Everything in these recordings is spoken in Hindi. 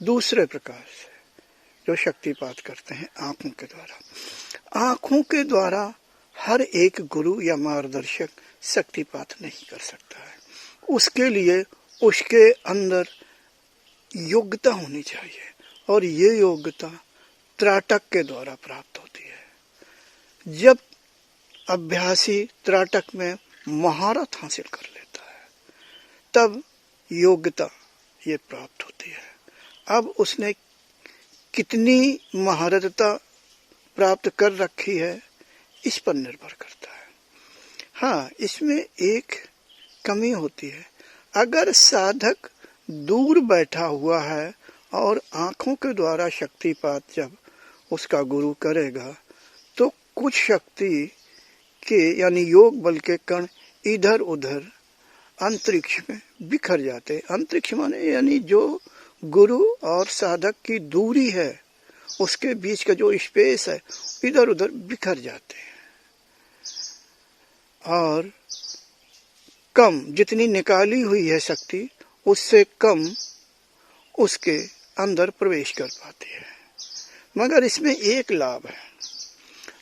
दूसरे प्रकार से जो शक्तिपात करते हैं आंखों के द्वारा, आंखों के द्वारा हर एक गुरु या मार्गदर्शक शक्तिपात नहीं कर सकता है। उसके लिए उसके अंदर योग्यता होनी चाहिए, और ये योग्यता त्राटक के द्वारा प्राप्त होती है। जब अभ्यासी त्राटक में महारत हासिल कर लेता है, तब योग्यता ये प्राप्त होती है। अब उसने कितनी महारतता प्राप्त कर रखी है, इस पर निर्भर करता है। हाँ, इसमें एक कमी होती है। अगर साधक दूर बैठा हुआ है और आंखों के द्वारा शक्तिपात जब उसका गुरु करेगा, तो कुछ शक्ति के यानी योग बल के कण इधर उधर अंतरिक्ष में बिखर जाते। अंतरिक्ष माने यानी जो गुरु और साधक की दूरी है, उसके बीच का जो स्पेस है, इधर उधर बिखर जाते हैं, और कम जितनी निकाली हुई है शक्ति, उससे कम उसके अंदर प्रवेश कर पाती है। मगर इसमें एक लाभ है,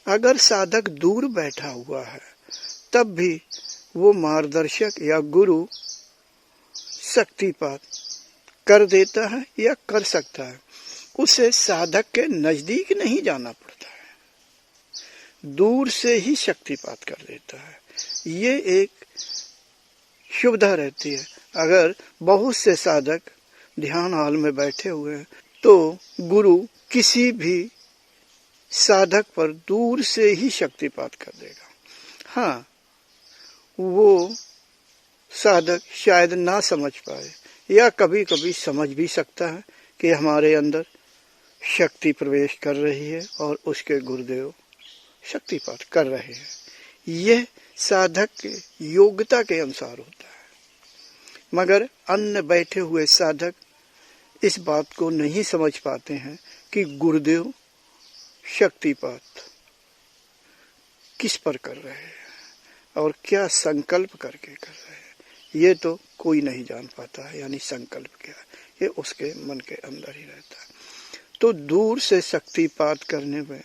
अगर साधक दूर बैठा हुआ है, तब भी वो मार्गदर्शक या गुरु शक्तिपात कर देता है या कर सकता है। उसे साधक के नजदीक नहीं जाना पड़ता है, दूर से ही शक्तिपात कर देता है। ये एक सुविधा रहती है। अगर बहुत से साधक ध्यान हाल में बैठे हुए हैं, तो गुरु किसी भी साधक पर दूर से ही शक्तिपात कर देगा। हाँ, वो साधक शायद ना समझ पाए, या कभी कभी समझ भी सकता है कि हमारे अंदर शक्ति प्रवेश कर रही है और उसके गुरुदेव शक्तिपात कर रहे हैं। यह साधक के योग्यता के अनुसार होता है। मगर अन्य बैठे हुए साधक इस बात को नहीं समझ पाते हैं कि गुरुदेव शक्तिपात किस पर कर रहे हैं और क्या संकल्प करके कर रहे हैं, ये तो कोई नहीं जान पाता है। यानी संकल्प क्या है, ये उसके मन के अंदर ही रहता है। तो दूर से शक्तिपात करने में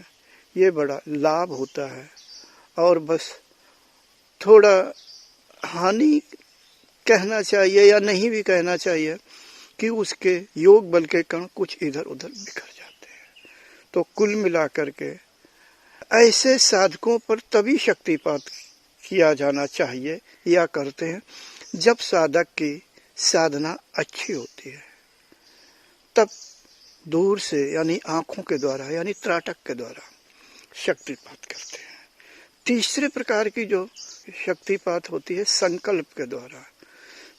ये बड़ा लाभ होता है, और बस थोड़ा हानि कहना चाहिए या नहीं भी कहना चाहिए कि उसके योग बल के कण कुछ इधर उधर बिखर जाते हैं। तो कुल मिलाकर के ऐसे साधकों पर तभी शक्तिपात किया जाना चाहिए या करते हैं जब साधक की साधना अच्छी होती है, तब दूर से यानी आंखों के द्वारा यानी त्राटक के द्वारा शक्तिपात करते हैं। तीसरे प्रकार की जो शक्तिपात होती है संकल्प के द्वारा।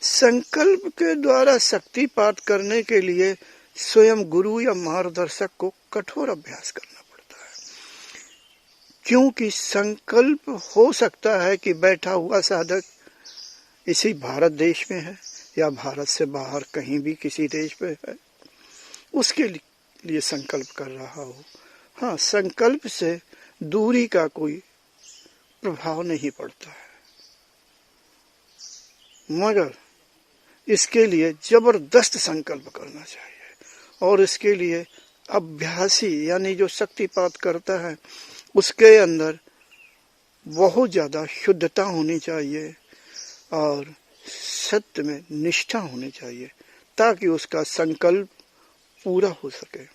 संकल्प के द्वारा शक्तिपात करने के लिए स्वयं गुरु या मार्गदर्शक को कठोर अभ्यास करना पड़ता है, क्योंकि संकल्प हो सकता है कि बैठा हुआ साधक इसी भारत देश में है या भारत से बाहर कहीं भी किसी देश में है, उसके लिए संकल्प कर रहा हो। हाँ, संकल्प से दूरी का कोई प्रभाव नहीं पड़ता है, मगर इसके लिए जबरदस्त संकल्प करना चाहिए। और इसके लिए अभ्यासी यानी जो शक्तिपात करता है, उसके अंदर बहुत ज़्यादा शुद्धता होनी चाहिए और सत्य में निष्ठा होनी चाहिए, ताकि उसका संकल्प पूरा हो सके।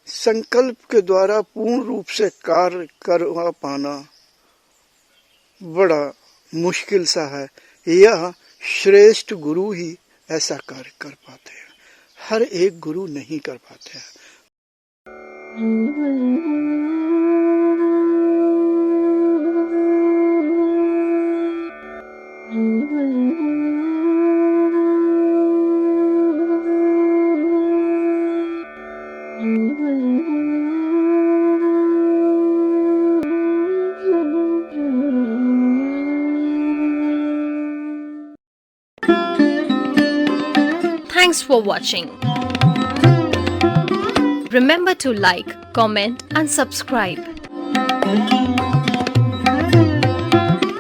संकल्प के द्वारा पूर्ण रूप से कार्य करवा पाना बड़ा मुश्किल सा है। यह श्रेष्ठ गुरु ही ऐसा कार्य कर पाते हैं, हर एक गुरु नहीं कर पाते हैं। Thanks for watching. Remember to like, comment and subscribe. है।